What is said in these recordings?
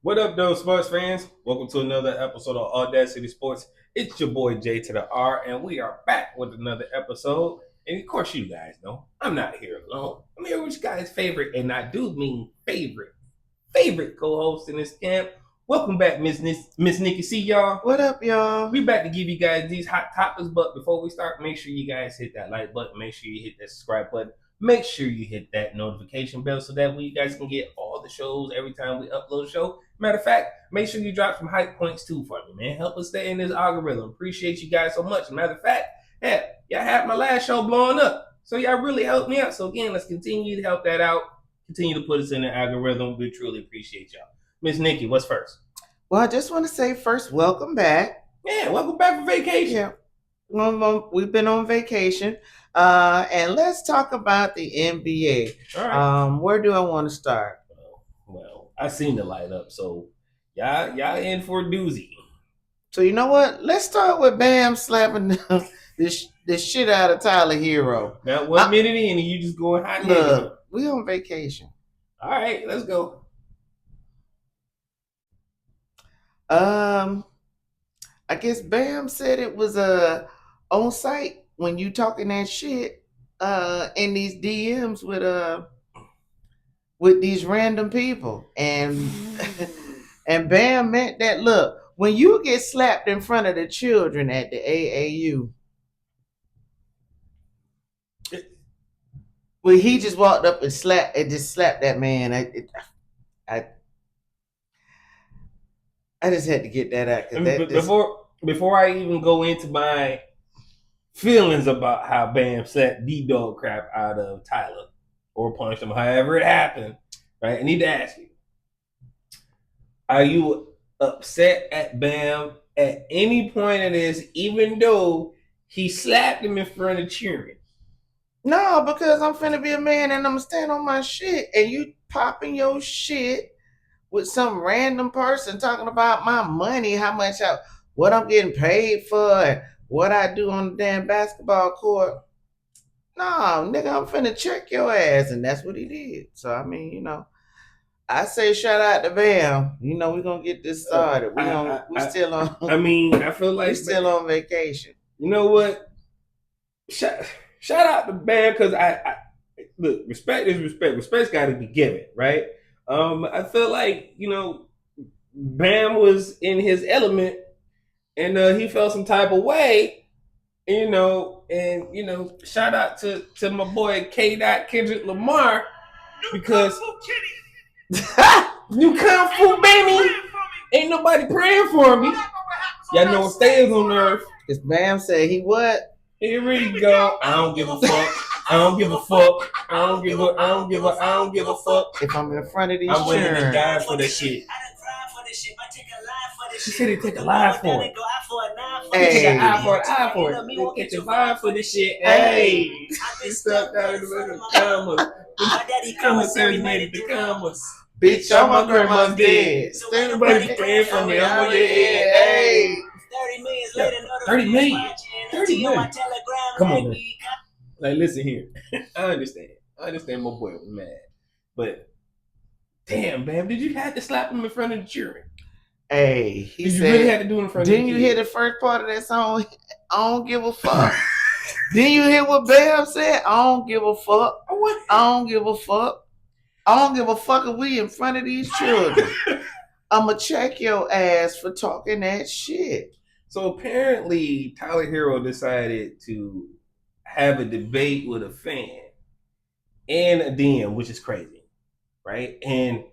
What up, though, sports fans? Welcome to another episode of AwwDacity Sports. It's your boy J2DaR, and we are back with another episode. And of course, you guys know I'm not here alone. I'm here with you guys' favorite, and I do mean favorite co-host in this camp. Welcome back, Miss NikkiC, y'all. What up, y'all? We back to give you guys these hot topics, but before we start, make sure you guys hit that like button, make sure you hit that subscribe button, make sure you hit that notification bell so that way you guys can get all the shows every time we upload a show. Matter of fact, make sure you drop some hype points too for me, man. Help us stay in this algorithm. Appreciate you guys so much. Matter of fact, y'all had my last show blowing up, so y'all really helped me out. So again, let's continue to help that out. Continue to put us in the algorithm. We truly appreciate y'all. Miss Nikki, what's first? Well, I just want to say first, welcome back. Yeah, welcome back from vacation. Yeah, we've been on vacation, and let's talk about the NBA. All right. Where do I want to start? Well, I seen the light up, so y'all in for a doozy. So you know what? Let's start with Bam slapping this shit out of Tyler Hero. Now, 1 minute in, and you just going hot. Look, we on vacation. All right, let's go. I guess Bam said it was on site when you talking that shit in these DMs with these random people, and and Bam meant that. Look, when you get slapped in front of the children at the AAU, well, he just walked up and slapped that man. I just had to get that out. Before I even go into my feelings about how Bam slapped D-Dog crap out of Tyler or punched him, however it happened, right? I need to ask you, are you upset at Bam at any point of this, even though he slapped him in front of cheering? No, because I'm finna be a man and I'm gonna stand on my shit, and you popping your shit with some random person talking about my money, what I'm getting paid for, and what I do on the damn basketball court. No, nigga, I'm finna check your ass, and that's what he did. So I mean, I say shout out to Bam. We're gonna get this started. We still on. I mean, I feel like we still on vacation. You know what? Shout out to Bam, because I look, respect is respect. Respect's got to be given, right? I feel like Bam was in his element, and he felt some type of way, and shout out to my boy Kendrick Lamar, because new Kung Fu baby, ain't nobody praying for me. Y'all know what stays on earth. Because Bam said he what? Here we go. I don't give a fuck. I don't give a fuck. I don't give a fuck. If I'm in front of these I'm willing to die for this shit. She said he'd take a life for it. Hey. Take an eye for an eye for it. He'll get your vibe for this shit. Hey. He stuck out in the middle of the commas. Commas 30 made the commas. Bitch, all my grandma's dead. Everybody praying for me. I'm on your head. Hey. 30 million. 30 million. Come on, man. Like, listen here. I understand my boy was mad. But, damn, Bam, did you have to slap him in front of the children? Hey, he said, you really had to do it in front of the Didn't you hear the first part of that song? I don't give a fuck. Didn't you hear what Bam said? I don't give a fuck. I don't give a fuck. I don't give a fuck if we in front of these children. I'ma check your ass for talking that shit. So apparently Tyler Hero decided to have a debate with a fan and a DM, which is crazy, right? And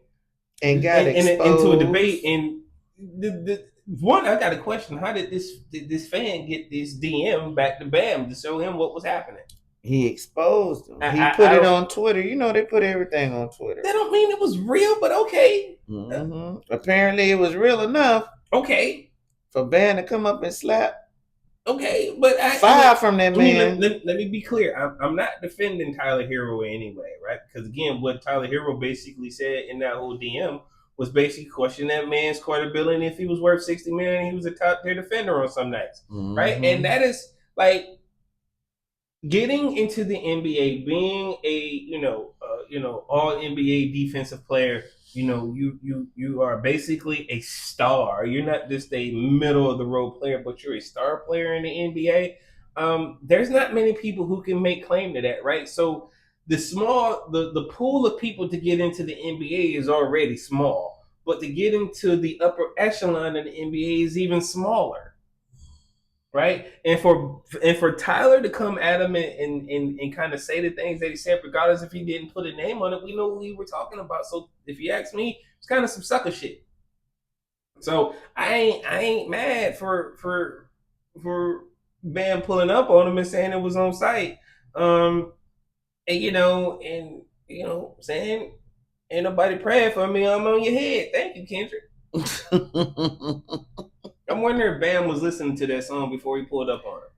got exposed into a debate. And I got a question: how did this fan get this DM back to Bam to show him what was happening? He exposed him. He put it on Twitter. They put everything on Twitter. That don't mean it was real, but okay. Mm-hmm. Apparently, it was real enough. Okay. For Bam to come up and slap. Okay, but fire from that man. Let me be clear. I'm not defending Tyler Hero anyway, right? Because again, what Tyler Hero basically said in that whole DM was basically questioning that man's credibility. If he was worth $60 million, he was a top tier defender on some nights, right? And that is like getting into the NBA, being a all NBA defensive player, you are basically a star. You're not just a middle of the road player, but you're a star player in the NBA. There's not many people who can make claim to that, right? So the pool of people to get into the NBA is already small, but to get into the upper echelon of the NBA is even smaller, right? And for Tyler to come at him and kind of say the things that he said, regardless if he didn't put a name on it, we know who we were talking about. So if you ask me, it's kind of some sucker shit. So I ain't mad for Bam pulling up on him and saying it was on site. And saying ain't nobody praying for me. I'm on your head. Thank you, Kendrick. I'm wondering if Bam was listening to that song before he pulled up on him.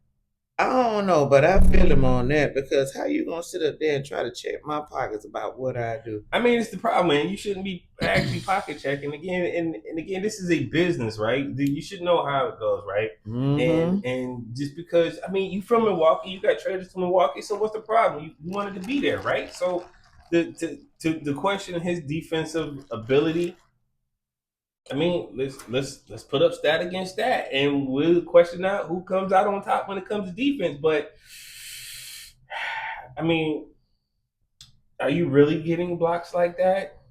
I don't know, but I feel him on that, because how you gonna sit up there and try to check my pockets about what I do? I mean, it's the problem, man. You shouldn't be actually pocket checking again. And again, this is a business, right? You should know how it goes, right? Mm-hmm. And just because, I mean, you from Milwaukee, you got traded to Milwaukee, so what's the problem? You wanted to be there, right? So the question of his defensive ability, I mean, let's put up stat against that, and we'll question out who comes out on top when it comes to defense. But I mean, are you really getting blocks like that?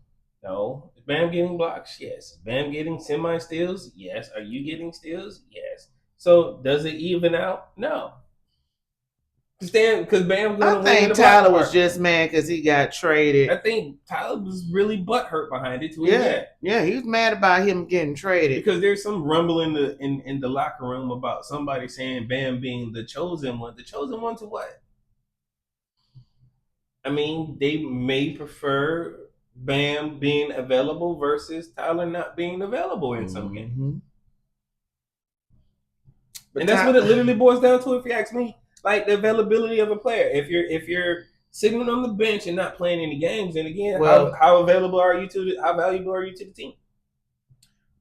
No. Is Bam getting blocks? Yes. Is Bam getting semi steals? Yes. Are you getting steals? Yes. So does it even out? No. Because Bam's going I to win think the block Tyler was part. just mad because he got traded. I think Tyler was really butthurt behind it too. Yeah, he was mad about him getting traded. Because there's some rumble in the locker room about somebody saying Bam being the chosen one. The chosen one to what? I mean, they may prefer Bam being available versus Tyler not being available in some games. And that's what it literally boils down to, if you ask me. Like the availability of a player. If you're sitting on the bench and not playing any games, then again, how valuable are you to the team?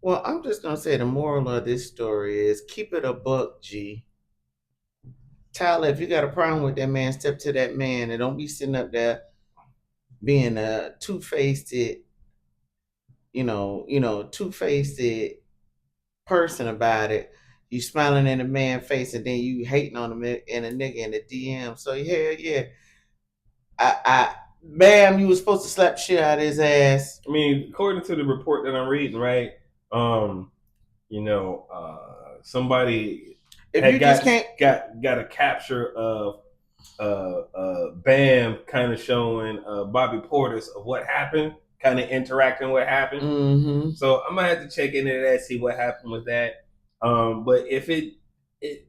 Well, I'm just gonna say the moral of this story is keep it a buck, G. Tyler, if you got a problem with that man, step to that man and don't be sitting up there being a two-faced, two-faced person about it. You smiling in a man's face and then you hating on him in a nigga in the DM. So yeah. Bam, you was supposed to slap shit out of his ass. I mean, according to the report that I'm reading, right? Somebody got a capture of Bam kind of showing Bobby Portis of what happened, kind of interacting what happened. Mm-hmm. So I'm gonna have to check into that, see what happened with that. But if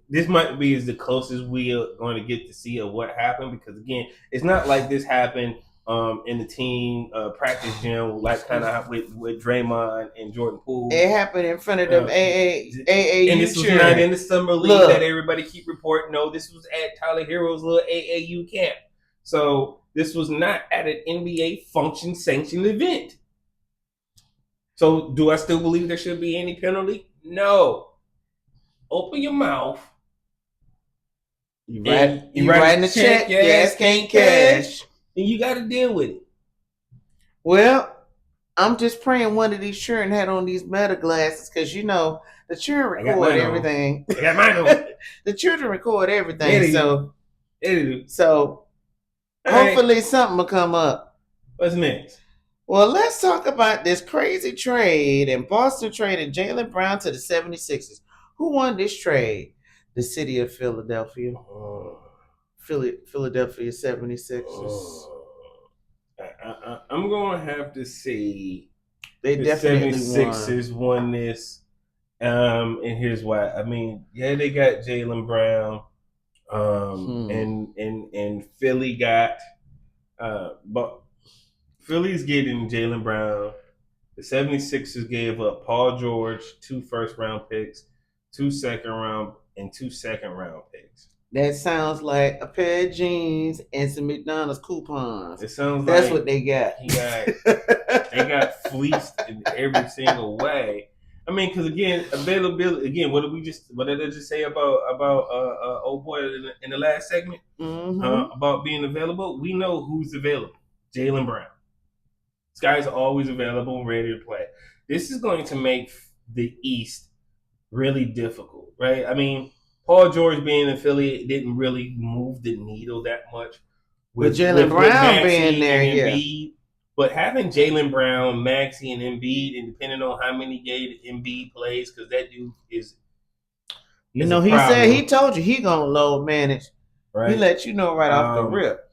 this might be the closest we are going to get to see of what happened, because again, it's not like this happened in the team practice gym, like kind of with Draymond and Jordan Poole. It happened in front of them AAU and this was not in the summer league that everybody keep reporting. No, this was at Tyler Hero's little AAU camp. So this was not at an NBA function sanctioned event. So do I still believe there should be any penalty? No. Open your mouth. You writing the check, your ass can't cash. And you got to deal with it. Well, I'm just praying one of these children had on these meta glasses, because the children record everything. I got mine on. The children record everything. So hopefully something will come up. What's next? Well, let's talk about this crazy trade, and Boston traded Jaylen Brown to the 76ers. Who won this trade? The city of Philadelphia. Philadelphia 76ers. I'm going to have to say they definitely 76ers won this. And here's why. I mean, yeah, they got Jaylen Brown. And Philly got but Philly's getting Jaylen Brown. The 76ers gave up Paul George, 2 first-round picks, 2 second-round, and 2 second-round picks. That sounds like a pair of jeans and some McDonald's coupons. It sounds that's like what they got. They got fleeced in every single way. I mean, because again, availability. Again, what did I just say about old boy in the last segment about being available? We know who's available. Jaylen Brown. This guy's always available and ready to play. This is going to make the East really difficult, right? I mean, Paul George being an affiliate didn't really move the needle that much with Jaylen Brown being there, and Embiid. But having Jaylen Brown, Maxey, and Embiid, and depending on how many games Embiid plays, because that dude is, he said he told you he gonna load manage. Right? He let you know right off the rip.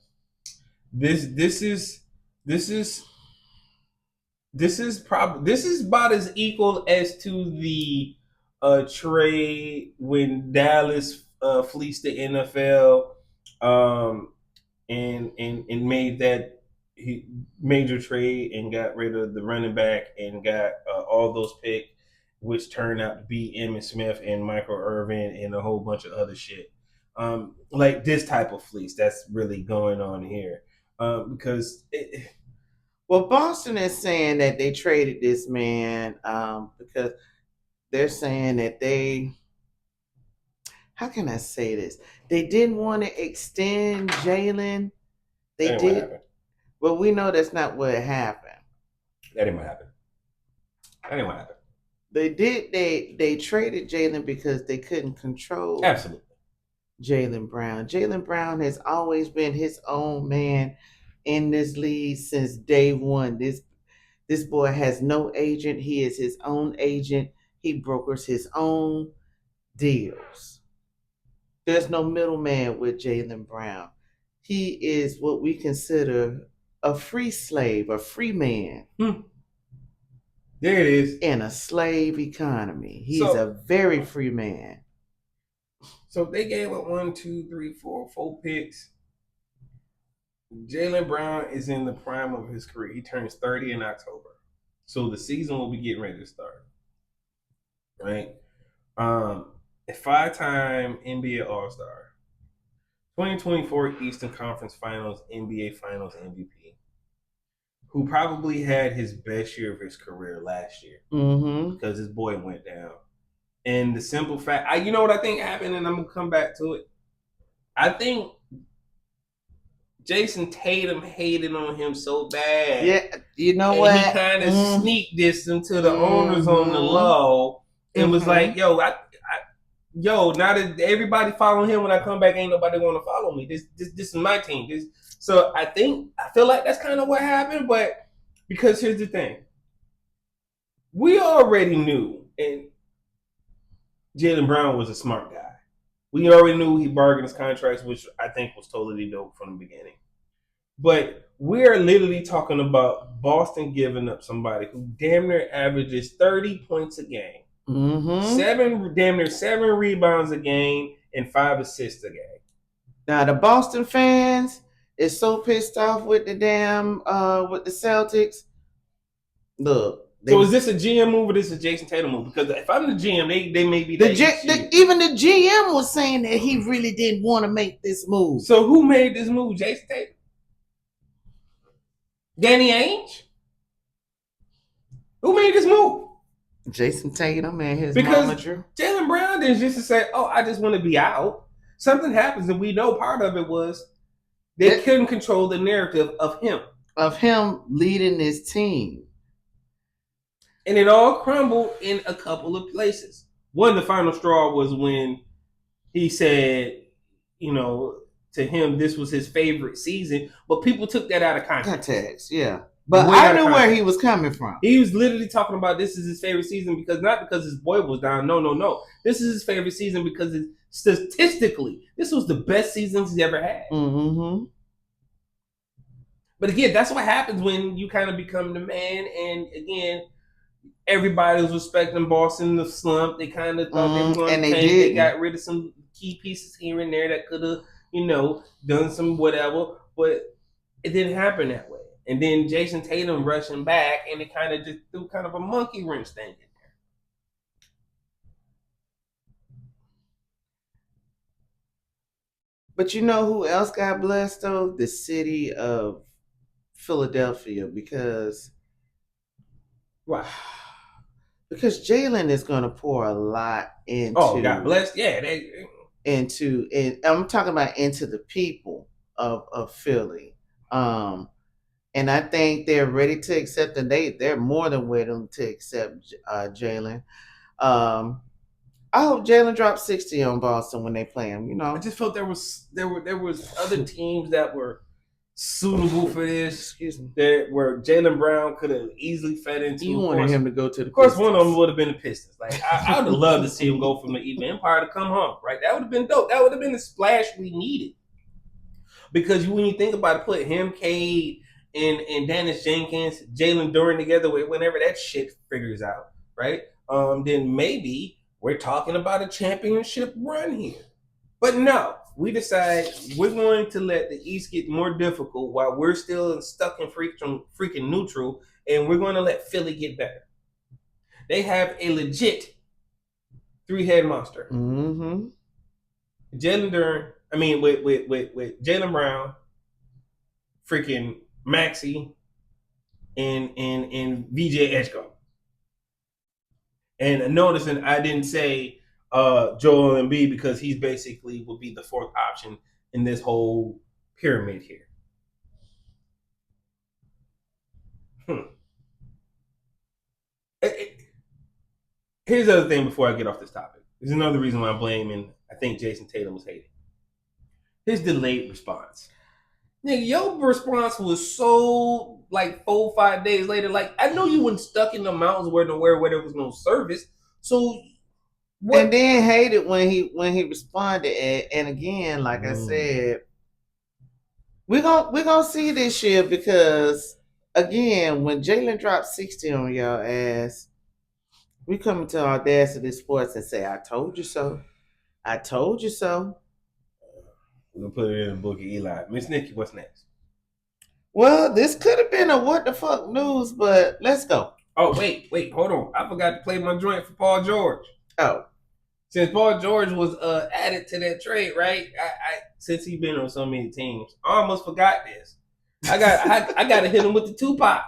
This is about as equal as to the trade when Dallas fleeced the NFL and made that major trade and got rid of the running back and got all those picks, which turned out to be Emmitt Smith and Michael Irvin and a whole bunch of other shit. Like this type of fleece that's really going on here. Because well, Boston is saying that they traded this man because they're saying that how can I say this? They didn't want to extend Jaylen. They did. But we know that's not what happened. That didn't happen. They did. They traded Jaylen because they couldn't control absolutely Jaylen Brown. Jaylen Brown has always been his own man in this league since day one. This boy has no agent. He is his own agent. He brokers his own deals. There's no middleman with Jaylen Brown. He is what we consider a free slave, a free man. There it is. In a slave economy. He's a very free man. So they gave up 4 picks. Jaylen Brown is in the prime of his career. He turns 30 in October. So the season will be getting ready to start. Right? A 5-time NBA All-Star. 2024 Eastern Conference Finals NBA Finals MVP. Who probably had his best year of his career last year. Because his boy went down. And the simple fact, you know what I think happened, and I'm going to come back to it. I think Jason Tatum hated on him so bad. Yeah, you know what? He kind of sneak dissed him to the owners on the low and was like, yo, now that everybody following him when I come back, ain't nobody going to follow me. This is my team. So I feel like that's kind of what happened, but because here's the thing. We already knew, and Jaylen Brown was a smart guy. We already knew he bargained his contracts, which I think was totally dope from the beginning. But we're literally talking about Boston giving up somebody who damn near averages 30 points a game, damn near 7 rebounds a game, and 5 assists a game. Now the Boston fans is so pissed off with the damn with the Celtics. Look. So is this a GM move or this is a Jason Tatum move? Because if I'm the GM, they may be even the GM was saying that he really didn't want to make this move. So who made this move? Jason Tatum? Danny Ainge? Who made this move? Jason Tatum and his manager. Jaylen Brown didn't just say, "Oh, I just want to be out." Something happens, and we know part of it was they couldn't control the narrative of him leading this team. And it all crumbled in a couple of places. One, the final straw was when he said, to him, this was his favorite season. But people took that out of context. Yeah. But I knew where he was coming from. He was literally talking about this is his favorite season not because his boy was down. No. This is his favorite season because statistically, this was the best season he's ever had. But again, that's what happens when you kind of become the man. And again, everybody was respecting Boston in the slump. They kind of thought they were going to change. They got rid of some key pieces here and there that could have, done some whatever. But it didn't happen that way. And then Jason Tatum rushing back, and it kind of just threw kind of a monkey wrench thing in there. But you know who else got blessed, though? The city of Philadelphia, because... Wow. Because Jaylen is going to pour a lot into... Oh, God bless. Yeah. And I'm talking about into the people of Philly. And I think they're ready to accept, and they're more than willing to accept Jalen. I hope Jalen drops 60 on Boston when they play him. I just felt there was other teams that were suitable for this. Excuse me. That where Jaylen Brown could have easily fed into. You wanted him to go to the. Of course, one of them would have been the Pistons. Like I would have loved to see him go from the Even Empire to come home. Right, that would have been dope. That would have been the splash we needed. Because when you think about it, put him, Cade, and Dennis Jenkins, Jalen Duren together, whenever that shit figures out, right? Then maybe we're talking about a championship run here. But no, we decide we're going to let the East get more difficult while we're still stuck in freaking neutral, and we're going to let Philly get better. They have a legit three-head monster. Mm-hmm. Jalen Duren, with Jaylen Brown, freaking Maxey, and VJ Edgecombe. And noticing I didn't say Joel Embiid because he's basically would be the fourth option in this whole pyramid here. Here's the other thing before I get off this topic. There's another reason why I'm blaming, I think Jason Tatum was hating. His delayed response. Nigga, your response was so like 4 or 5 days later. Like I know you weren't stuck in the mountains where there was no service. So what? And then hated when he responded. And again, like I said, we're gonna see this year because again, when Jalen dropped 60 on y'all ass, we come into AwwDacity Sports and say, "I told you so. I told you so." We're gonna put it in the book of Eli. Miss Nikki, what's next? Well, this could have been a what the fuck news, but let's go. Oh, wait, hold on. I forgot to play my joint for Paul George. Oh. Since Paul George was added to that trade, right? I since he's been on so many teams, I almost forgot this. I got to hit him with the Tupac.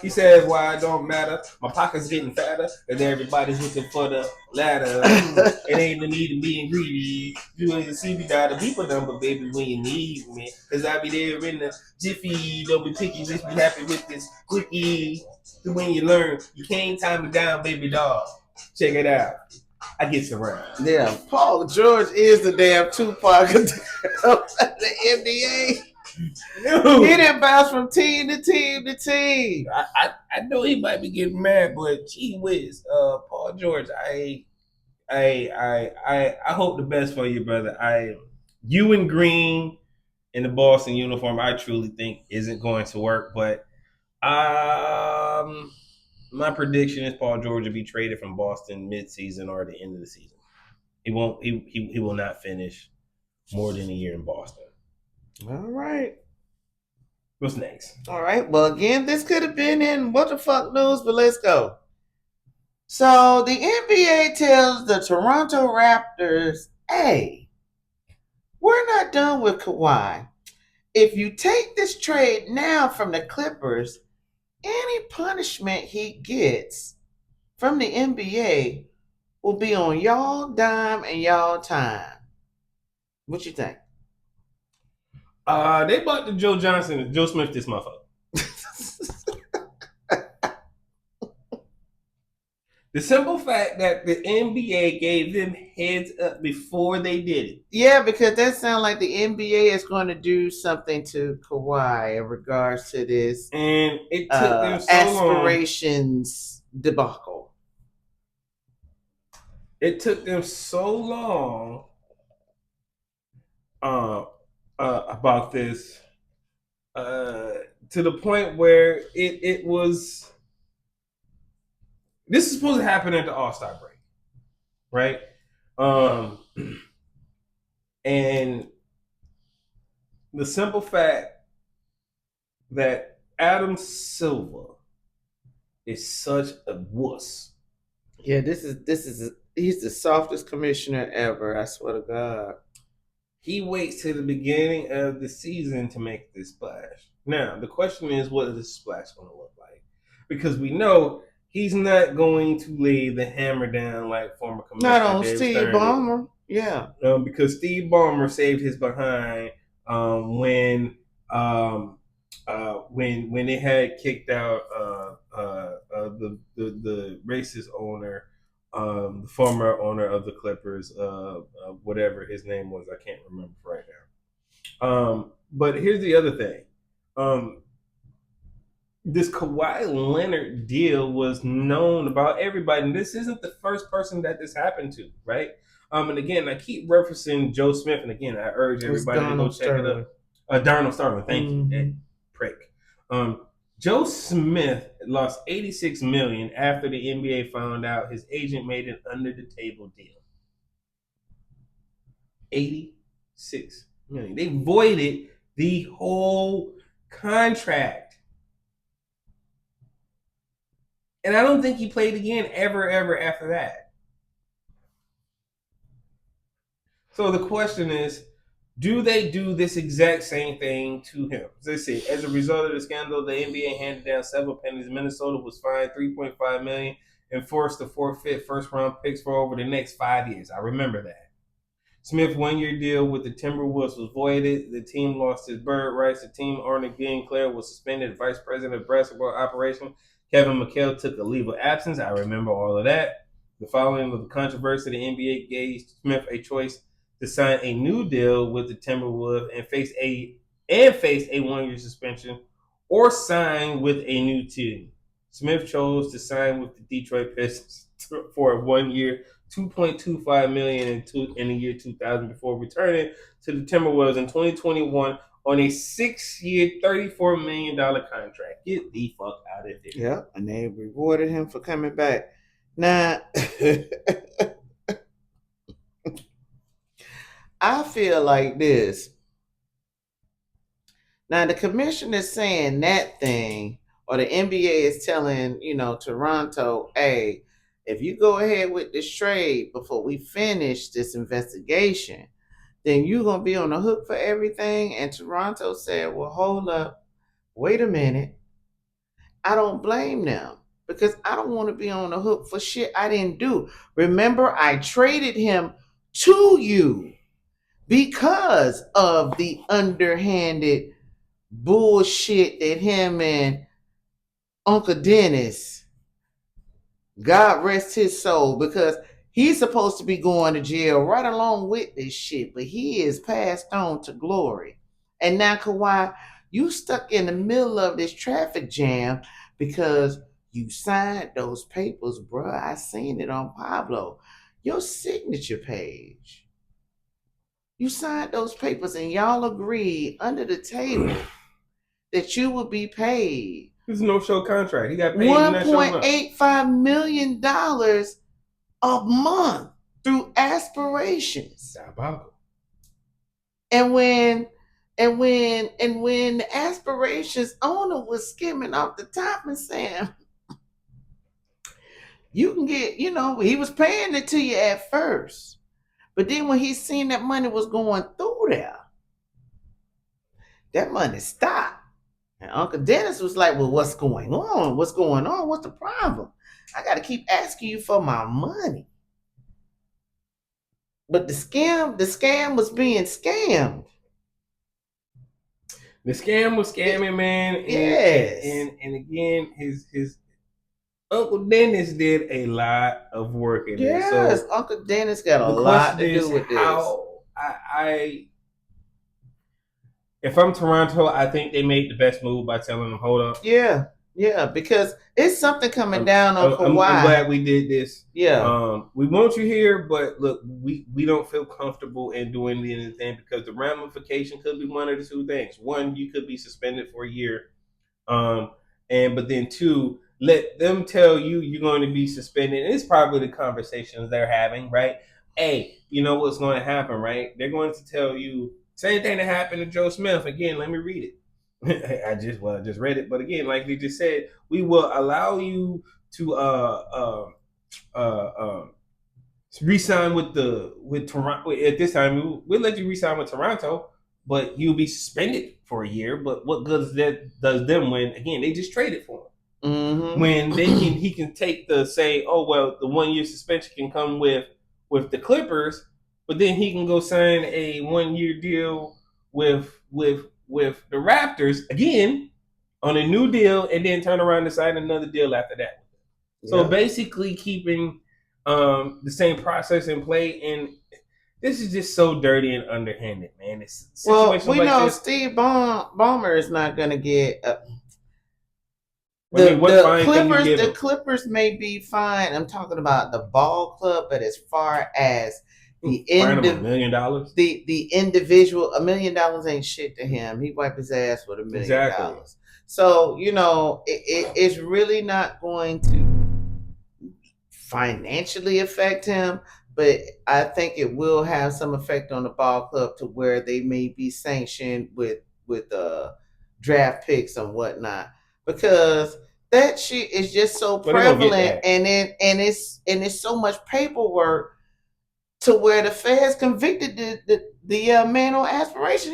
He says, "Why it don't matter? My pocket's getting fatter, and everybody's looking for the ladder. It ain't the need to be greedy. You ain't see me die the people number, baby, when you need me. Cause I be there in the jiffy. Don't be picky, just be happy with this quickie. When you learn, you can't time me down, baby dog. Check it out. I get some around." Yeah, Paul George is the damn Tupac of the NBA. No. He didn't bounce from team to team to team. I know he might be getting mad, but gee whiz, Paul George, I hope the best for you, brother. You in green in the Boston uniform, I truly think isn't going to work. But my prediction is Paul George will be traded from Boston mid-season or the end of the season. He won't. He will not finish more than a year in Boston. All right. What's next? All right. Well, again, this could have been in what the fuck news, but let's go. So the NBA tells the Toronto Raptors, "Hey, we're not done with Kawhi. If you take this trade now from the Clippers, any punishment he gets from the NBA will be on y'all dime and y'all time." What you think? They bought the Joe Smith this motherfucker. The simple fact that the NBA gave them heads up before they did it. Yeah, because that sounds like the NBA is going to do something to Kawhi in regards to this. And it took them so aspirations long. Debacle. It took them so long about this to the point where it was. This is supposed to happen at the All-Star break, right? And the simple fact that Adam Silver is such a wuss. Yeah, he's the softest commissioner ever. I swear to God. He waits to the beginning of the season to make this splash. Now, the question is, what is this splash going to look like? Because we know he's not going to lay the hammer down like former commissioner not on Steve Ballmer. Yeah. Because Steve Ballmer saved his behind when when they had kicked out the racist owner, the former owner of the Clippers, whatever his name was, I can't remember right now. But here's the other thing. This KwaiLennard deal was known about everybody, and this isn't the first person that this happened to, right? And again, I keep referencing Joe Smith, and again, I urge everybody to go check it up. Darnell Sterling, thank you, that prick. Joe Smith lost $86 million after the NBA found out his agent made an under the table deal. $86 million. They voided the whole contract. And I don't think he played again ever after that. So the question is, do they do this exact same thing to him? Let's see. As a result of the scandal, the NBA handed down several penalties. Minnesota was fined $3.5 million and forced to forfeit first-round picks for over the next 5 years. I remember that. Smith's one-year deal with the Timberwolves was voided. The team lost his bird rights. The team owner, Glenn Clare, was suspended. Vice president of basketball operations, Kevin McHale, took a leave of absence. I remember all of that. The following of the controversy, the NBA gave Smith a choice to sign a new deal with the Timberwolves and face a one-year suspension, or sign with a new team. Smith chose to sign with the Detroit Pistons for a 1 year, $2.25 million in the year 2000 before returning to the Timberwolves in 2021 on a 6-year, $34 million contract. Get the fuck out of there. Yeah, and they rewarded him for coming back. Now, I feel like this. Now, the commission is saying that thing, or the NBA is telling, Toronto, hey, if you go ahead with this trade before we finish this investigation, then you're going to be on the hook for everything. And Toronto said, well, hold up, wait a minute. I don't blame them because I don't want to be on the hook for shit I didn't do. Remember, I traded him to you because of the underhanded bullshit that him and Uncle Dennis, God rest his soul, because he's supposed to be going to jail right along with this shit, but he is passed on to glory. And now, Kawhi, you stuck in the middle of this traffic jam because you signed those papers, bruh. I seen it on Pablo, your signature page. You signed those papers and y'all agreed under the table that you would be paid. This is no show contract. He got paid $1.85 million a month through aspirations. Diabolical. And when the aspirations owner was skimming off the top and saying, you can get, he was paying it to you at first. But then when he seen that money was going through there, that money stopped. And Uncle Dennis was like, well, what's going on? What's going on? What's the problem? I got to keep asking you for my money. But the scam was being scammed. The scam was scamming, man. And, yes. And again, his Uncle Dennis did a lot of work in this. Yes, so Uncle Dennis got a lot to do with how this. If I'm Toronto, I think they made the best move by telling them, hold up. Yeah, because it's something coming down on Kawhi. I'm glad we did this. Yeah. We want you here, but look, we don't feel comfortable in doing anything because the ramification could be one of the two things. One, you could be suspended for a year. But then two, let them tell you you're going to be suspended. And it's probably the conversations they're having, right? Hey, you know what's going to happen, right? They're going to tell you same thing that happened to Joe Smith. Again, let me read it. I just read it, but again, like they just said, we will allow you to re-sign with Toronto. At this time, we'll let you re-sign with Toronto, but you'll be suspended for a year. But what good does them when again they just traded for him? Mm-hmm. When he can take the say, oh well, the 1 year suspension can come with the Clippers. But then he can go sign a 1 year deal with the Raptors again on a new deal, and then turn around and sign another deal after that. So basically, keeping the same process in play, and this is just so dirty and underhanded, man. It's situations we like know this. Steve Ballmer is not going to get. The Clippers may be fine. I'm talking about the ball club, but as far as the $1 million, the individual, $1 million ain't shit to him. He wiped his ass with $1 million. Exactly. So it's really not going to financially affect him, but I think it will have some effect on the ball club to where they may be sanctioned with draft picks and whatnot, because that shit is just so prevalent, and it's so much paperwork to where the feds convicted the man on aspiration.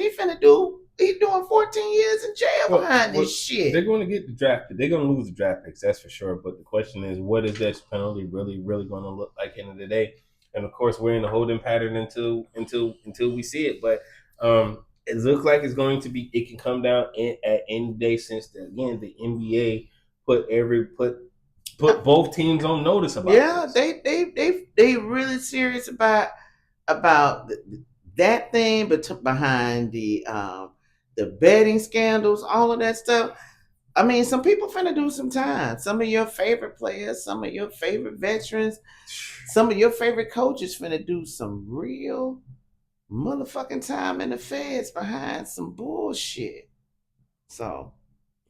He's doing 14 years in jail behind this shit. They're going to get the draft pick. They're going to lose the draft picks, that's for sure. But the question is, what is that penalty really going to look like at the end of the day? And of course, we're in a holding pattern until we see it. But it looks like it's going to be. It can come down at any day, since the NBA put both teams on notice about. Yeah, this. they really serious about that thing, but behind the betting scandals, all of that stuff. I mean, some people finna do some time. Some of your favorite players, some of your favorite veterans, some of your favorite coaches finna do some real motherfucking time in the feds behind some bullshit. So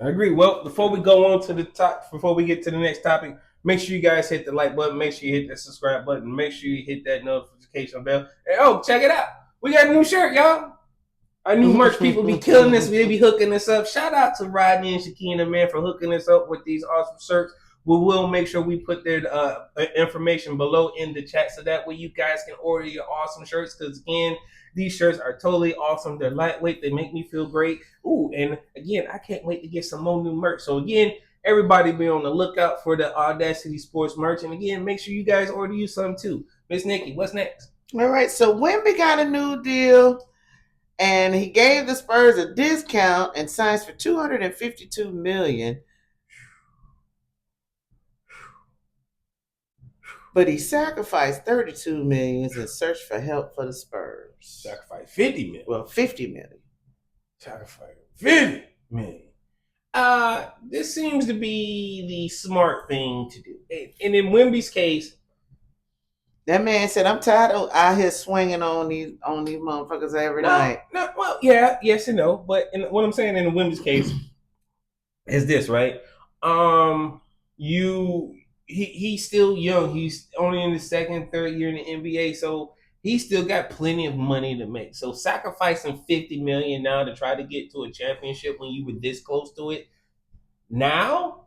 I agree. Well, before we go on to the top, before we get to the next topic, make sure you guys hit the like button. Make sure you hit that subscribe button. Make sure you hit that notification bell. And check it out. We got a new shirt, y'all. Our new merch people be killing us. They be hooking us up. Shout out to Rodney and Shakina, man, for hooking us up with these awesome shirts. We will make sure we put their information below in the chat, so that way you guys can order your awesome shirts. Because again, these shirts are totally awesome. They're lightweight. They make me feel great. Ooh, and again, I can't wait to get some more new merch. So again, everybody be on the lookout for the AwwDacity Sports merch. And again, make sure you guys order you some too. Miss Nikki, what's next? All right, so Wemby got a new deal, and he gave the Spurs a discount and signs for $252 million. But he sacrificed $32 million in search for help for the Spurs. Sacrificed $50 million. Well, $50 million. Sacrificed $50 million. This seems to be the smart thing to do. And in Wemby's case, that man said, "I'm tired of out here swinging on these motherfuckers every night." Well, yeah, yes and no. But what I'm saying in Wemby's case is this, right? He's still young. He's only in his second, third year in the NBA, so he's still got plenty of money to make. So sacrificing $50 million now to try to get to a championship when you were this close to it, now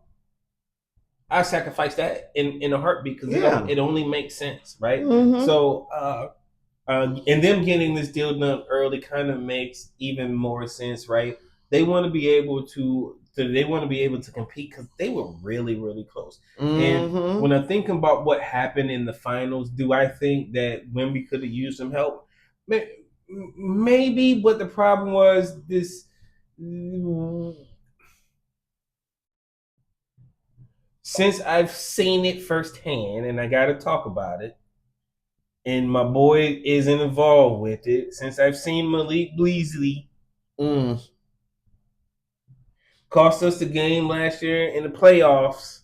I sacrifice that in a heartbeat, because it only makes sense, right? Mm-hmm. So and them getting this deal done early kind of makes even more sense, right? They want to be able to compete, because they were really, really close. Mm-hmm. And when I think about what happened in the finals, do I think that Wemby could have used some help? Maybe, but the problem was this. Since I've seen it firsthand, and I got to talk about it, and my boy isn't involved with it, since I've seen Malik Beasley cost us the game last year in the playoffs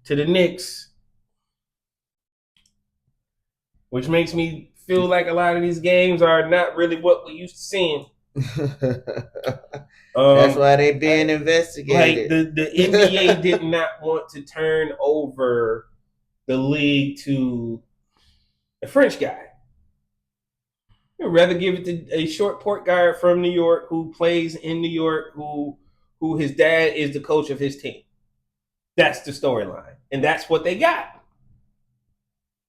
to the Knicks, which makes me feel like a lot of these games are not really what we used to seeing. That's why they being investigated. Like the NBA did not want to turn over the league to a French guy. They'd rather give it to a short port guard from New York who plays in New York, who his dad is the coach of his team. That's the storyline, and that's what they got.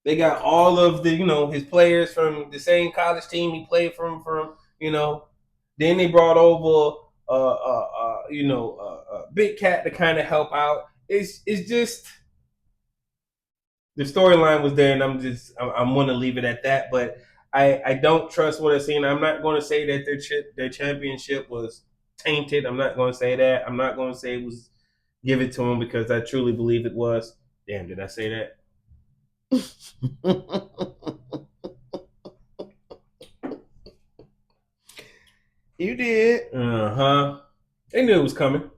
They got all of the his players from the same college team he played from. Then they brought over Big Cat to kind of help out. It's just the storyline was there, and I'm want to leave it at that. But I don't trust what I've seen. I'm not going to say that their championship was tainted. I'm not going to say that. I'm not going to say it was give it to them because I truly believe it was. Damn, did I say that? You did. They knew it was coming.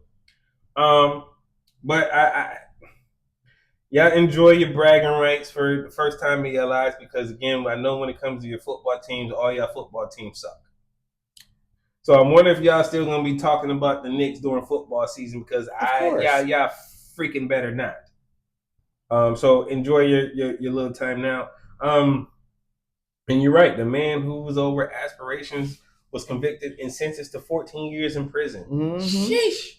But y'all enjoy your bragging rights for the first time in your lives because again, I know when it comes to your football teams, all y'all football teams suck. So I'm wondering if y'all still gonna be talking about the Knicks during football season because y'all freaking better not. So enjoy your little time now. And you're right, the man who was over aspirations was convicted and sentenced to 14 years in prison. Mm-hmm. Sheesh.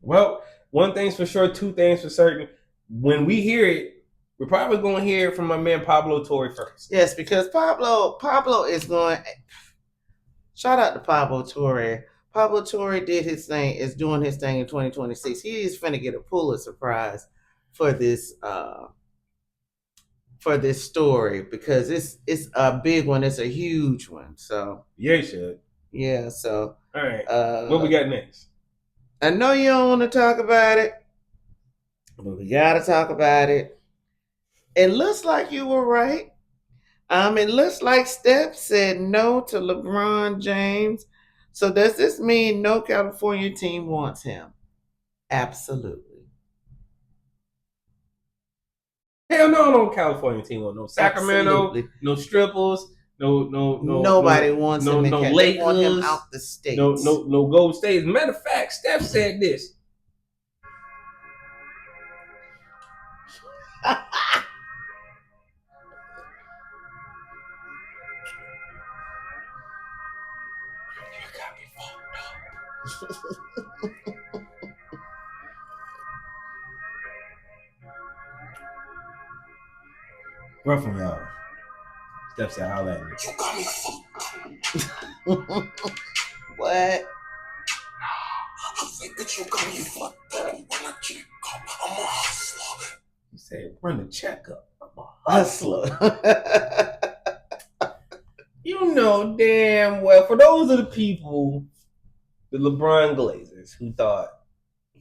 Well, one thing's for sure, two things for certain. When we hear it, we're probably going to hear it from my man Pablo Torre first. Yes, because Pablo is going. Shout out to Pablo Torre. Pablo Torre did his thing, is doing his thing in 2026. He is finna get a Pulitzer Prize for this story because it's a big one. It's a huge one. So yeah, you should. Yeah. So all right. What we got next? I know you don't want to talk about it, but we gotta talk about it. It looks like you were right. It looks like Steph said no to LebronJames. So does this mean no California team wants him? Absolutely. Hell no California team want no Sacramento, absolutely. No strippers, no nobody wants him. No Lakers, they want him out the States. No Gold State. As a matter of fact, Steph said this. Run from y'all. Steph said, "Holla at me." You got me fucked up. What? I say, bitch, you got me fucked up. When I check up, I'm a hustler. He said, "Run the checkup. I'm a hustler." You know damn well. For those of the people, the LeBron Glazers, who thought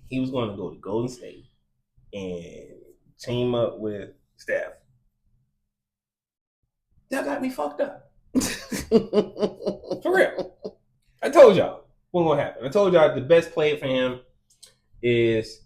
he was going to go to Golden State and team up with Steph. That got me fucked up. For real. I told y'all what's going to happen. I told y'all the best play for him is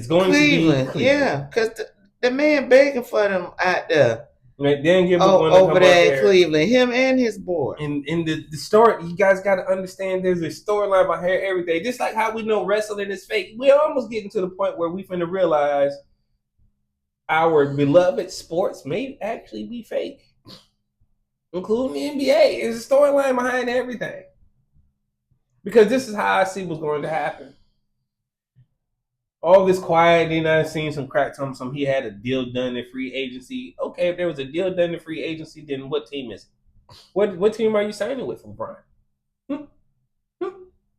going Cleveland. to be Cleveland. Yeah, because the man begging for them out there. Right, then give over there in Cleveland, him and his boy. And the story, you guys got to understand there's a storyline behind everything. Just like how we know wrestling is fake. We're almost getting to the point where we finna realize our beloved sports may actually be fake. Including the NBA. There's a storyline behind everything. Because this is how I see what's going to happen. All this quiet, then I seen some crack some he had a deal done in free agency. Okay, if there was a deal done in free agency, then what team is it? What team are you signing with, LeBron? You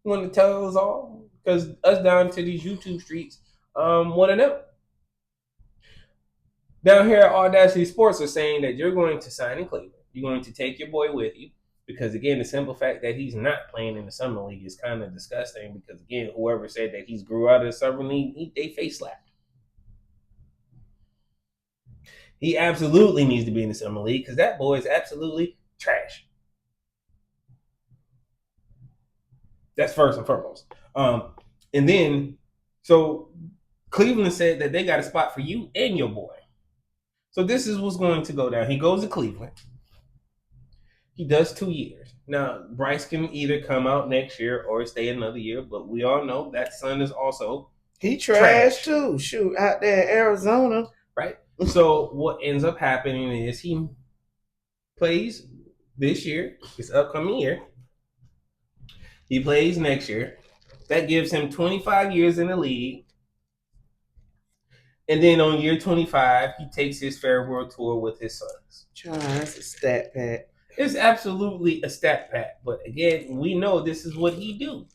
want to tell us all? Because us down to these YouTube streets want to know. Down here at AwwDacity Sports are saying that you're going to sign in Cleveland. You're going to take your boy with you. Because, again, the simple fact that he's not playing in the Summer League is kind of disgusting. Because, again, whoever said that he's grew out of the Summer League, they face slapped. He absolutely needs to be in the Summer League because that boy is absolutely trash. That's first and foremost. And then, so Cleveland said that they got a spot for you and your boy. So this is what's going to go down. He goes to Cleveland. He does 2 years. Now, Bryce can either come out next year or stay another year, but we all know that son is also he trash too. Shoot, out there in Arizona. Right? So what ends up happening is he plays this year, this upcoming year. He plays next year. That gives him 25 years in the league. And then on year 25, he takes his farewell tour with his sons. That's a stat pack. It's absolutely a stat pack. But again, we know this is what he do.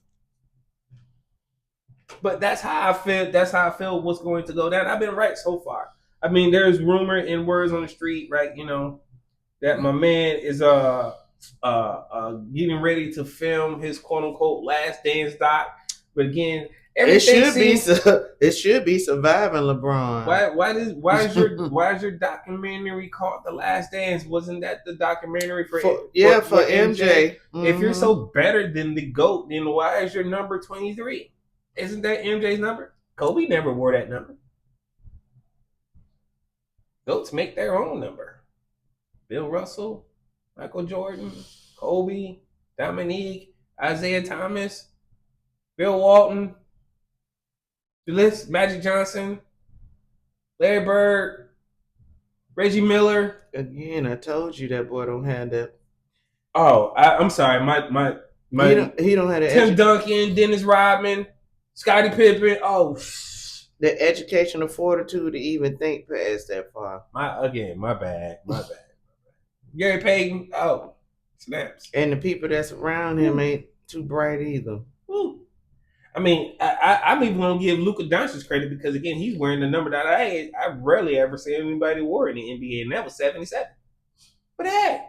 But that's how I feel. That's how I feel what's going to go down. I've been right so far. I mean, there's rumor and words on the street, right? You know, that my man is getting ready to film his quote unquote last dance doc. But again, everything it should be surviving LeBron. Why is your documentary called The Last Dance? Wasn't that the documentary for MJ? If you're so better than the GOAT, then why is your number 23? Isn't that MJ's number? Kobe never wore that number. GOATs make their own number. Bill Russell, Michael Jordan, Kobe, Dominique, Isaiah Thomas, Bill Walton, the list, Magic Johnson, Larry Bird, Reggie Miller. Again, I told you that boy don't have that. Oh, I'm sorry. My he don't have that. Tim Duncan, Dennis Rodman, Scottie Pippen. Oh, the educational fortitude to even think past that far. My bad. Gary Payton. Oh, snaps. And the people that's around him ain't too bright either. Ooh. I mean, I'm even gonna give Luka Doncic credit because again, he's wearing the number that I rarely ever see anybody wore in the NBA, and that was 77. But hey,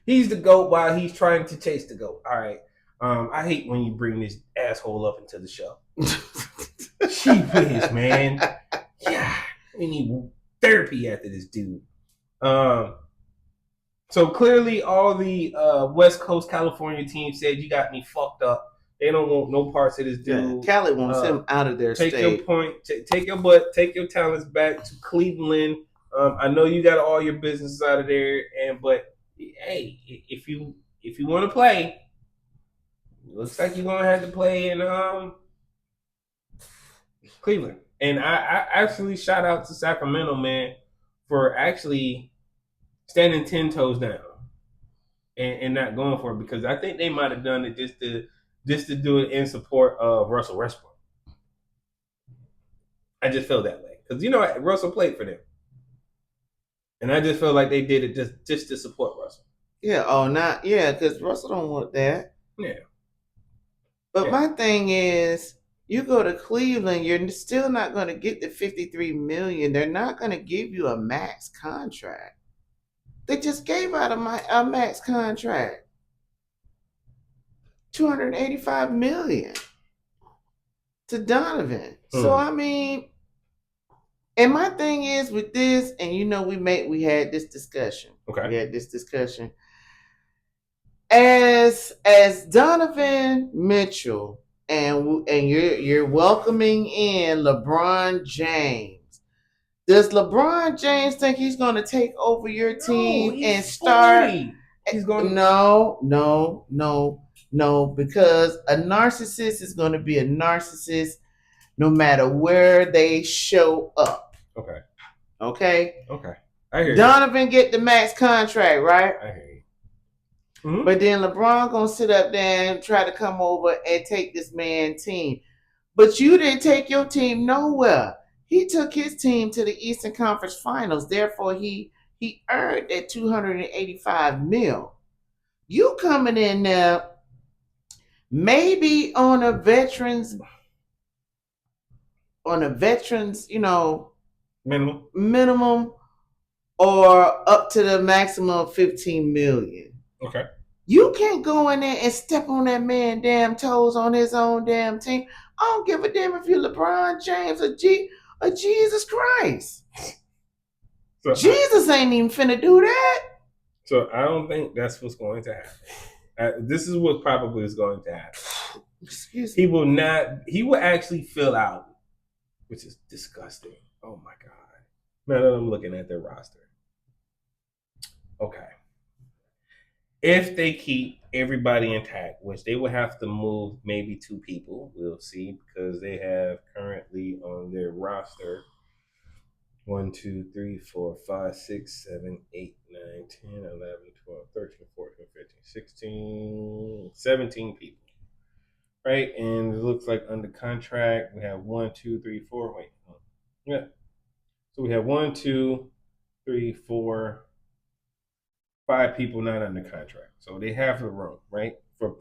he's the GOAT while he's trying to chase the GOAT. All right. I hate when you bring this asshole up into the show. Gee whiz, man. Yeah, we need therapy after this dude. So clearly, all the West Coast California teams said you got me fucked up. They don't want no parts of this dude. Yeah, Cali wants him out of their take state. Your point. Take your butt. Take your talents back to Cleveland. I know you got all your businesses out of there, but hey, if you want to play, looks like you're gonna have to play in Cleveland. And I actually shout out to Sacramento, man, for actually standing 10 toes down and not going for it, because I think they might have done it just to do it in support of Russell Westbrook. I just feel that way because Russell played for them, and I just feel like they did it just to support Russell. Yeah. Because Russell don't want that. Yeah. But my thing is, you go to Cleveland, you're still not going to get the $53 million. They're not going to give you a max contract. They just gave out a max contract, $285 million to Donovan. So I mean, and my thing is with this, and we had this discussion. Okay. We had this discussion. As Donovan Mitchell, and you're welcoming in LeBron James. Does LeBron James think he's going to take over your team and start? 40. He's going. No, because a narcissist is going to be a narcissist no matter where they show up. Okay. I hear Donovan get the max contract, right? I hear you. Mm-hmm. But then LeBron gonna sit up there and try to come over and take this man's team. But you didn't take your team nowhere. He took his team to the Eastern Conference Finals. Therefore, he earned that $285 million. You coming in there, maybe on a veterans, minimum, or up to the maximum of $15 million. Okay. You can't go in there and step on that man damn toes on his own damn team. I don't give a damn if you're LeBron James or Jesus Christ. So Jesus ain't even finna do that. So I don't think that's what's going to happen. This is what probably is going to happen. Excuse me. He will not. He will actually fill out, which is disgusting. Oh my God. Man, I'm looking at their roster. Okay. If they keep everybody intact, which they will have to move maybe 2 people, we'll see, because they have currently on their roster 1, 2, 3, 4, 5, 6, 7, 8, 9, 10, 11, 12, 13, 14, 15, 16, 17 people. Right? And it looks like under contract, we have 1, 2, 3, 4. Wait. Yeah. So we have 1, 2, 3, 4, 5 people not under contract. So they have the room, right? For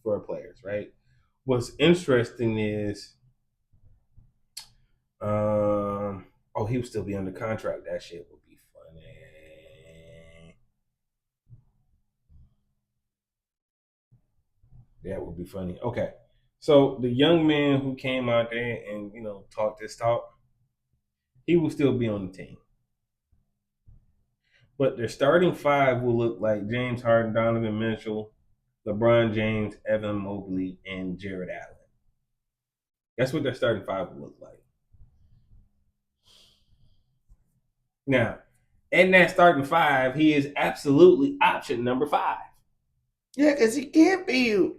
players, right? What's interesting is He would still be under contract. That shit would be funny. That would be funny. Okay. So the young man who came out there and, talked this talk, he will still be on the team. But their starting five will look like James Harden, Donovan Mitchell, LebronJames, Evan Mobley, and Jared Allen. That's what their starting five will look like. Now, in that starting five, he is absolutely option number 5. Yeah, because he can't be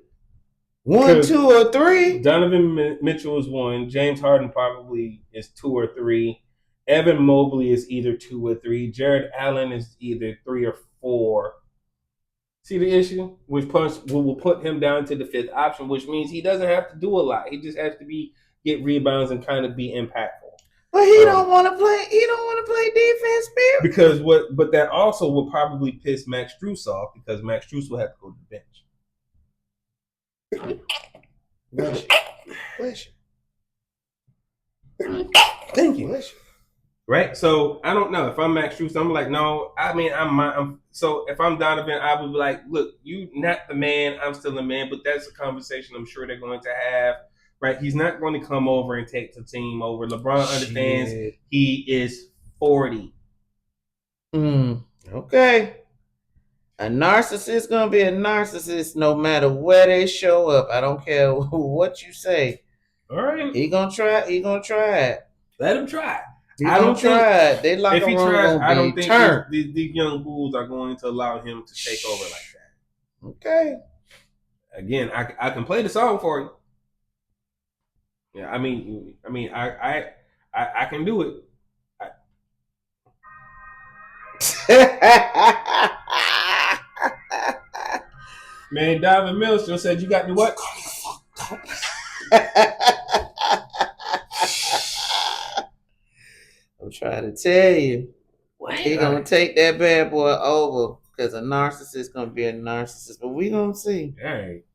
1, 2, or 3. Donovan Mitchell is 1. James Harden probably is 2 or 3. Evan Mobley is either 2 or 3. Jared Allen is either 3 or 4. See the issue? Which will put him down to the 5th option, which means he doesn't have to do a lot. He just has to get rebounds and kind of be impactful. But he don't want to play. He don't want to play defense, period. But that also will probably piss Max Strus off because Max Strus will have to go to the bench. Bless you. Thank you. Bless you. Right? So I don't know. If I'm Max Strus, I'm like, no. I mean, so if I'm Donovan, I would be like, look, you not the man. I'm still the man. But that's a conversation I'm sure they're going to have. Right? He's not going to come over and take the team over. LeBron understands he is 40. Okay. A narcissist gonna be a narcissist no matter where they show up. I don't care what you say. All right. He gonna try it. Let him try. I don't try it. They locker room gonna be I don't think turned. These young bulls are going to allow him to take over like that. Okay. Again, I can play the song for you. Yeah, I can do it. Man, Donovan Mitchell said, "You got me what?" I'm trying to tell you, he gonna take that bad boy over because a narcissist gonna be a narcissist. But we gonna see. All right.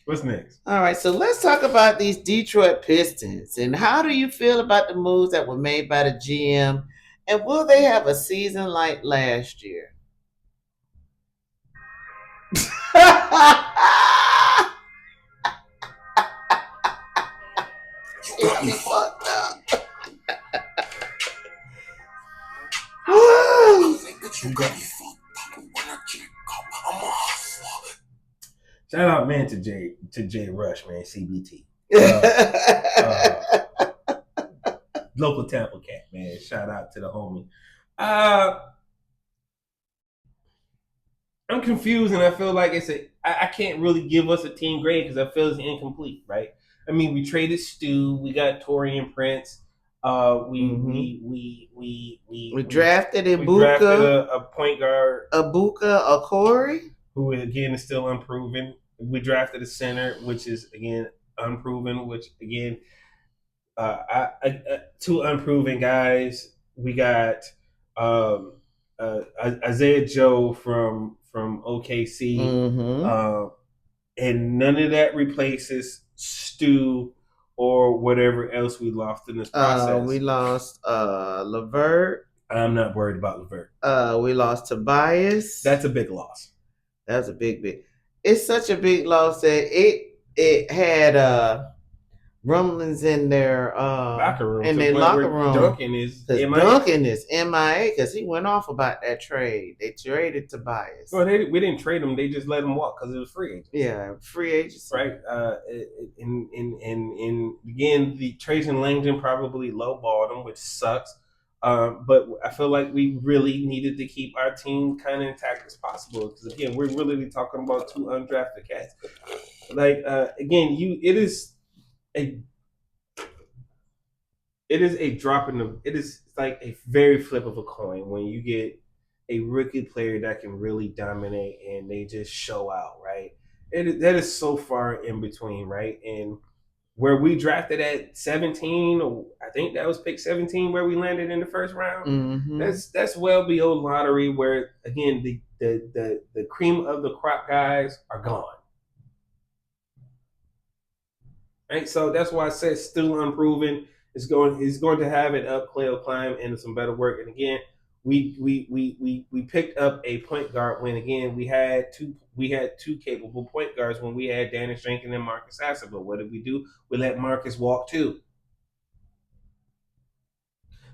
What's next? All right, so let's talk about these Detroit Pistons. And how do you feel about the moves that were made by the GM? And will they have a season like last year? You got me fucked up. Shout out, man, to Jay Rush, man, CBT. Local Tampa cat, man. Shout out to the homie. I'm confused, and I feel like I can't really give us a team grade because I feel it's incomplete, right? I mean, we traded Stu, we got Taurean Prince, we drafted Ibuka. We drafted a point guard, Ibuka Okori, who again is still unproven. We drafted a center, which is again unproven. Which again, 2 unproven guys. We got Isaiah Joe from OKC, and none of that replaces Stu or whatever else we lost in this process. We lost LeVert. I'm not worried about LeVert. We lost Tobias. That's a big loss. That's a big. It's such a big loss that it had rumblings in their locker room. In their locker room. Duncan is MIA because he went off about that trade. They traded Tobias. Well, we didn't trade him. They just let him walk because it was free agency. Yeah, free agency. Right. And again, the Trajan Langdon probably lowballed him, which sucks. But I feel like we really needed to keep our team kind of intact as possible because again, we're really talking about 2 undrafted cats. Like again, it is a drop in the. It is like a very flip of a coin when you get a rookie player that can really dominate and they just show out, right? That is so far in between, right? And where we drafted at 17, or I think that was pick 17 where we landed in the first round. Mm-hmm. That's well beyond lottery. Where again the cream of the crop guys are gone. Right, so that's why I said still unproven. It's going to have an uphill climb and some better work. And again, we picked up a point guard when again we had two capable point guards when we had Danny Strinkin and Marcus Sasser. But what did we do? We let Marcus walk too.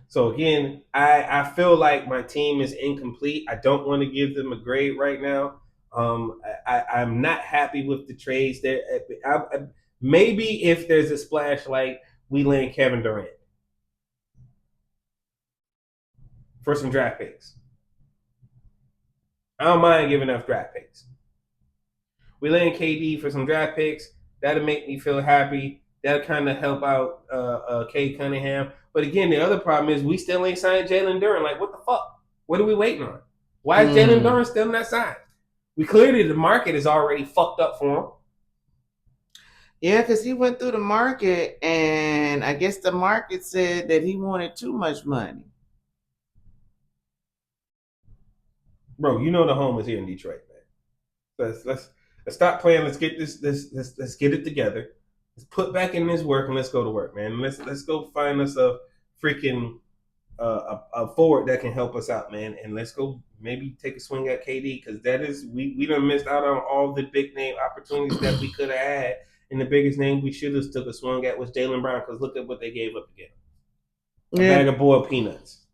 So again, I feel like my team is incomplete. I don't want to give them a grade right now. I'm not happy with the trades. There, maybe if there's a splash, like we land Kevin Durant for some draft picks. I don't mind giving up draft picks. We land KD for some draft picks. That'll make me feel happy. That'll kind of help out Cade Cunningham. But again, the other problem is we still ain't signed Jalen Duren. Like, what the fuck? What are we waiting on? Why is Jalen Duren still not signed? We clearly the market is already fucked up for him. Yeah, because he went through the market, and I guess the market said that he wanted too much money. Bro, you know the home is here in Detroit, man. Let's stop playing. Let's get let's get it together. Let's put back in this work and let's go to work, man. Let's go find us a freaking a forward that can help us out, man. And let's go maybe take a swing at KD because that is we done missed out on all the big name opportunities that we could have had. And the biggest name we should have took a swing at was Jaylen Brown because look at what they gave up again. A bag of boiled peanuts.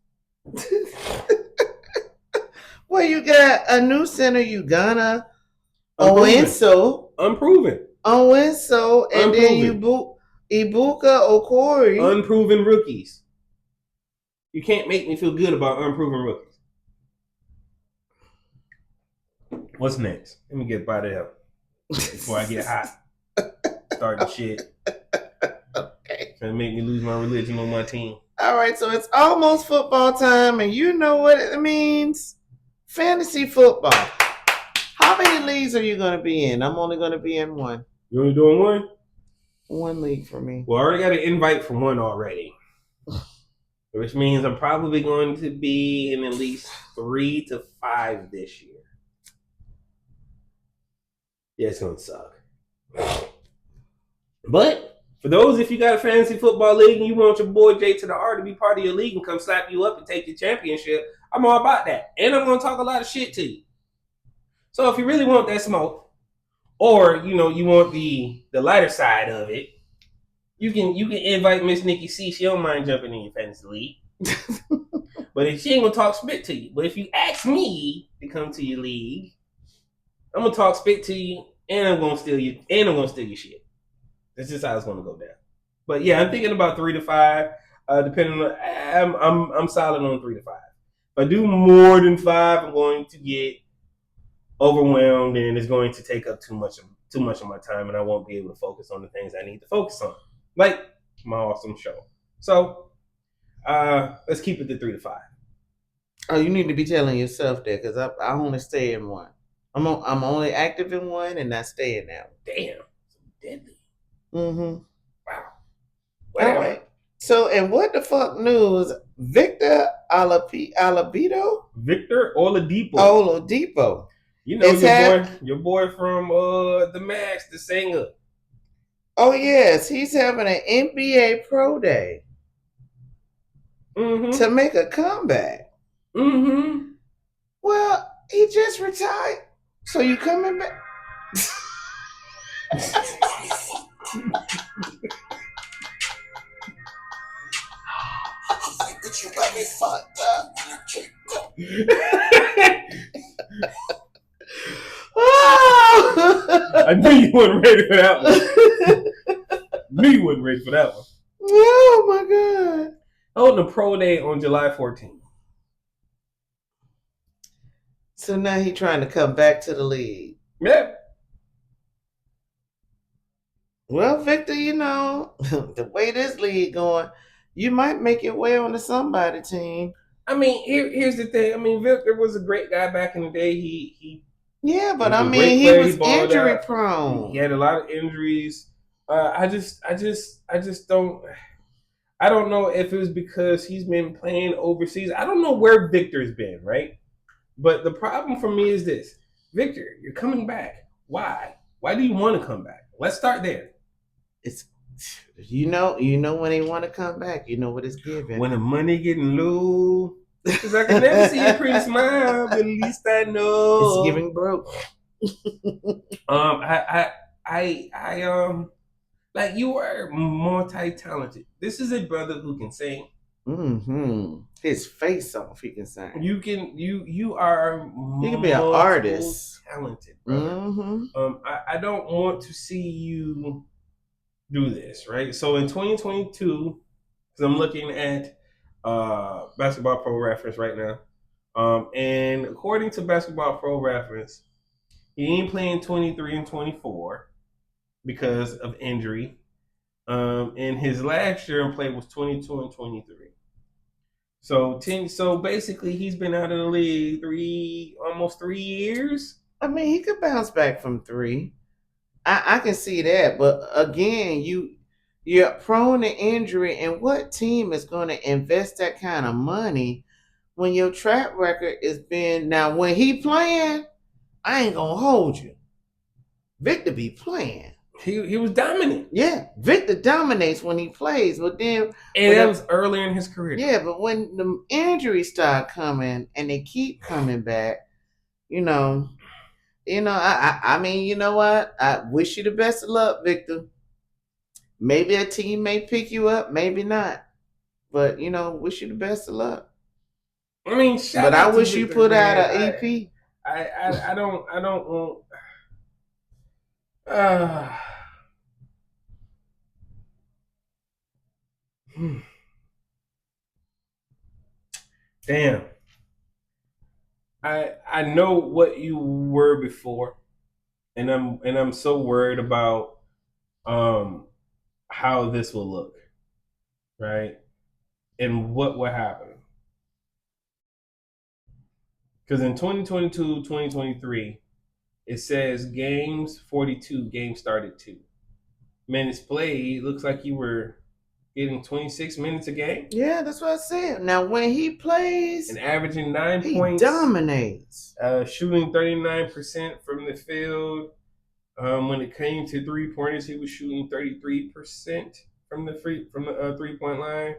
Well, you got a new center, Uganda, Owinso. Unproven. Owinso, and then Ibuka Okori. Unproven rookies. You can't make me feel good about unproven rookies. What's next? Let me get by there before I get hot. Starting shit. Okay. Trying to make me lose my religion on my team. All right, so it's almost football time, and you know what it means. Fantasy football. How many leagues are you going to be in? I'm only going to be in one. You only doing one? One league for me. Well, I already got an invite for one already. Which means I'm probably going to be in at least 3 to 5 this year. Yeah, it's going to suck. But for those, if you got a fantasy football league and you want your boy J2DaR to be part of your league and come slap you up and take your championship, I'm all about that. And I'm going to talk a lot of shit to you. So if you really want that smoke, or you want the lighter side of it, you can invite Miss NikkiC. She don't mind jumping in your fantasy league. But if she ain't gonna talk spit to you. But if you ask me to come to your league, I'm gonna talk spit to you and I'm gonna steal you shit. That's just how it's gonna go down. But yeah, I'm thinking about 3 to 5. Depending on I'm solid on 3 to 5. If I do more than 5, I'm going to get overwhelmed and it's going to take up too much of my time and I won't be able to focus on the things I need to focus on. Like my awesome show. So let's keep it to 3 to 5. Oh, you need to be telling yourself that because I only stay in one. I'm only active in one and I stay in that one. Damn. So deadly. Mm-hmm. Wow. All right. So, and what the fuck news? Victor Oladipo? Victor Oladipo. Oladipo. You know your boy from the Max, the singer. Oh yes, he's having an NBA Pro Day to make a comeback. Mm-hmm. Well, he just retired, so you coming back? You got me fucked up. I knew you weren't ready for that one. Oh my god. Holding a pro day on July 14th. So now he's trying to come back to the league. Yeah. Well, Victor, the way this league going, you might make your way onto somebody team. I mean, here's the thing. I mean, Victor was a great guy back in the day. He but I mean, he was injury out. prone. He had a lot of injuries. I just don't. I don't know if it was because he's been playing overseas. I don't know where Victor's been, right? But the problem for me is this: Victor, you're coming back. Why? Why do you want to come back? Let's start there. It's You know when they want to come back. You know what it's giving. When the money getting low, because I can never see a pretty smile, but at least I know It's giving broke. I like you are multi-talented. This is a brother who can sing. Mm-hmm. His face off, he can sing. You are He can be an artist. Talented, brother. Mm-hmm. I don't want to see you do this, right? So in 2022, because I'm looking at Basketball Pro Reference right now, and according to Basketball Pro Reference, he ain't playing 23 and 24 because of injury. And his last year in play was 22 and 23. So basically he's been out of the league almost 3 years. I mean, he could bounce back from 3. I can see that, but again, you're prone to injury, and what team is going to invest that kind of money when your track record is being now? When he playing, I ain't gonna hold you. Victor be playing. He was dominant. Yeah, Victor dominates when he plays, but then that was earlier in his career. Yeah, but when the injuries start coming and they keep coming back, I mean, you know what? I wish you the best of luck, Victor. Maybe a team may pick you up, maybe not. But wish you the best of luck. I mean, but I wish you put out an EP. I don't want. Damn. I know what you were before, and I'm so worried about how this will look, right? And what will happen. Because in 2022, 2023, it says games 42, games started 2. Minutes played, looks like you were getting 26 minutes a game. Yeah, that's what I said. Now, when he plays and averaging 9 he points, dominates. Shooting 39% from the field. When it came to 3-pointers, he was shooting 33% from the 3-point line.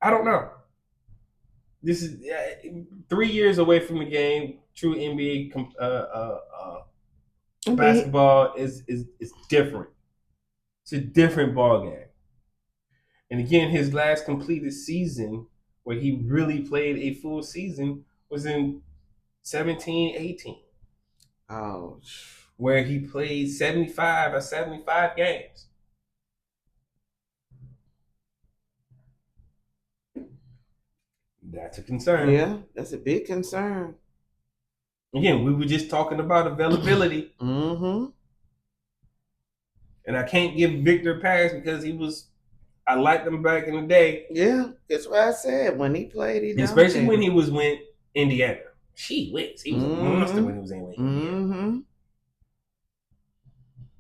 I don't know. This is 3 years away from the game. True NBA basketball is different. It's a different ball game. And again, his last completed season, where he really played a full season, was in 17-18. Oh, where he played 75 games. That's a concern. Yeah, that's a big concern. Again, we were just talking about availability. Mm-hmm. And I can't give Victor a pass because I liked him back in the day. Yeah, that's what I said. When he played, he dominated. Especially when he was with Indiana. He was a monster when he was in Indiana. Mm-hmm.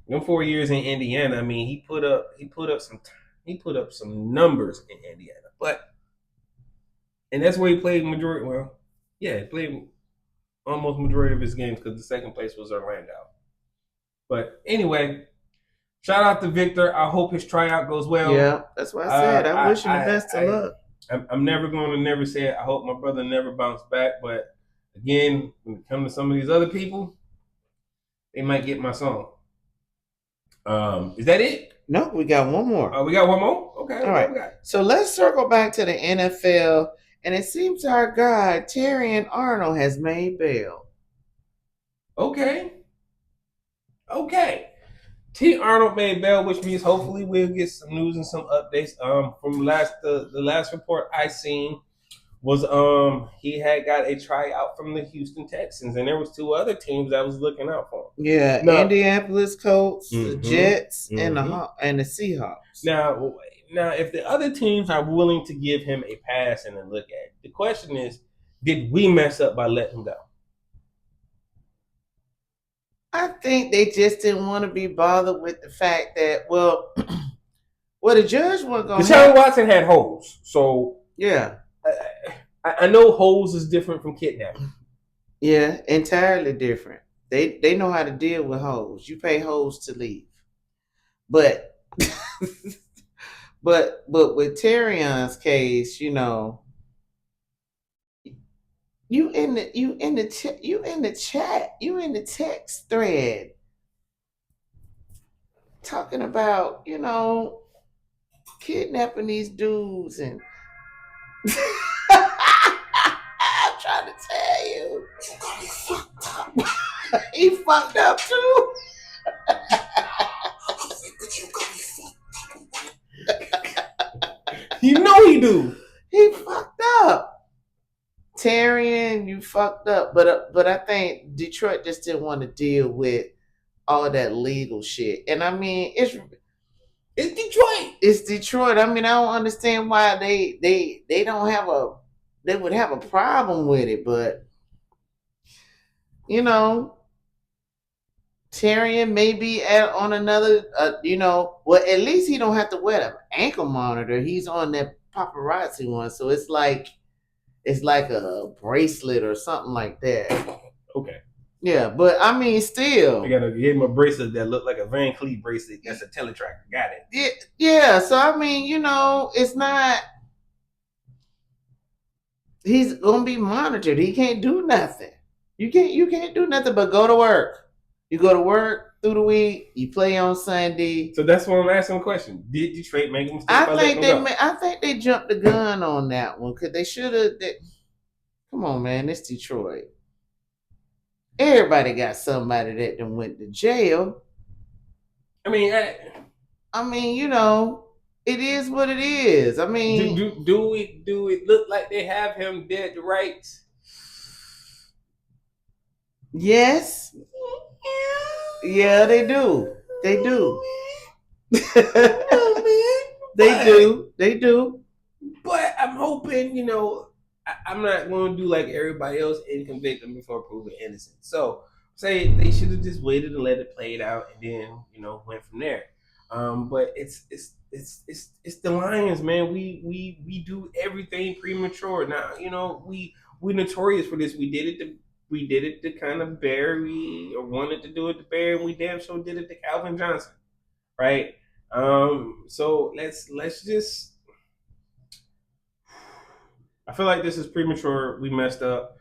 Them 4 years in Indiana, I mean, he put up some numbers in Indiana. And that's where he played majority. Well, yeah, he played almost majority of his games because the second place was Orlando. But anyway, shout out to Victor. I hope his tryout goes well. Yeah, that's what I said. I wish him the best of luck. I'm never going to never say it. I hope my brother never bounced back. But again, when it comes to some of these other people, they might get my song. Is that it? No, we got one more. We got one more? Okay. All right. So let's circle back to the NFL. And it seems our guy, Terrion Arnold, has made bail. Okay. T. Arnold made bail, which means hopefully we'll get some news and some updates. From the last report I seen was he had got a tryout from the Houston Texans, and there was 2 other teams that was looking out for him. Yeah, Indianapolis Colts, the Jets, and the Seahawks. Now, if the other teams are willing to give him a pass and a look at it, the question is, did we mess up by letting him go? I think they just didn't want to be bothered with the fact that, the judge wasn't going to. Deshaun Watson had holes, so yeah. I know holes is different from kidnapping. Yeah, entirely different. They know how to deal with hoes. You pay hoes to leave. But but with Tyrion's case, you know, you in the chat, you in the text thread talking about, you know, kidnapping these dudes and I'm trying to tell you. You got me fucked up. He fucked up too. I think that you got me fucked up. You know he do. He fucked up. Tyrion, you fucked up. But I think Detroit just didn't want to deal with all that legal shit. And I mean, it's Detroit. It's Detroit. I mean, I don't understand why they don't have they would have a problem with it, but you know, Tyrion may be on another, you know, well, at least he don't have to wear an ankle monitor. He's on that paparazzi one, so it's like a bracelet or something like that. Okay. Yeah, but I mean, still, I gotta give him a bracelet that looked like a Van Cleef bracelet. That's a teletracker. Got it. Yeah. So I mean, you know, it's not. He's gonna be monitored. He can't do nothing. You can't do nothing but go to work. You go to work through the week. You play on Sunday. So that's why I'm asking the question. Did Detroit make a mistake by letting him go? I think they jumped the gun on that one because they should have. Come on, man, it's Detroit. Everybody got somebody that done went to jail. I mean, you know, it is what it is. I mean, do it look like they have him dead to rights? Yes. Yeah, they do. They do. They do. But I'm hoping, you know, I'm not going to do like everybody else and convict them before proven innocent. So say they should have just waited and let it play it out and then, you know, went from there. But it's the Lions, man. We do everything premature. Now, you know, we notorious for this. We did it to kind of bury or wanted to do it to Barry, and we damn sure did it to Calvin Johnson, right? So let's just. I feel like this is premature. We messed up.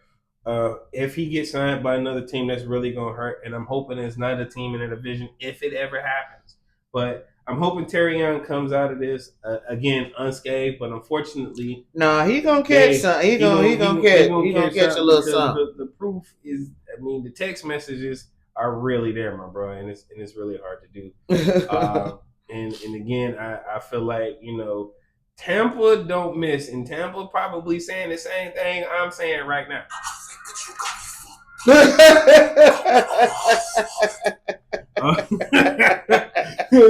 If he gets signed by another team, that's really gonna hurt. And I'm hoping it's not a team in a division if it ever happens. But I'm hoping Tyrion comes out of this again unscathed. But unfortunately, no, he gonna catch something. He gonna catch a little something. The proof is, I mean, the text messages are really there, my bro, and it's really hard to do. And again, I feel like, you know, Tampa don't miss, and Tampa probably saying the same thing I'm saying right now.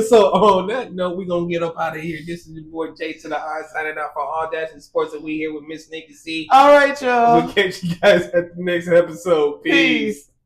So on that note, we're gonna get up out of here. This is your boy J2DaR signing out for AwwDacity Sports, and we here with Miss NikkiC. All right, y'all. We'll catch you guys at the next episode. Peace.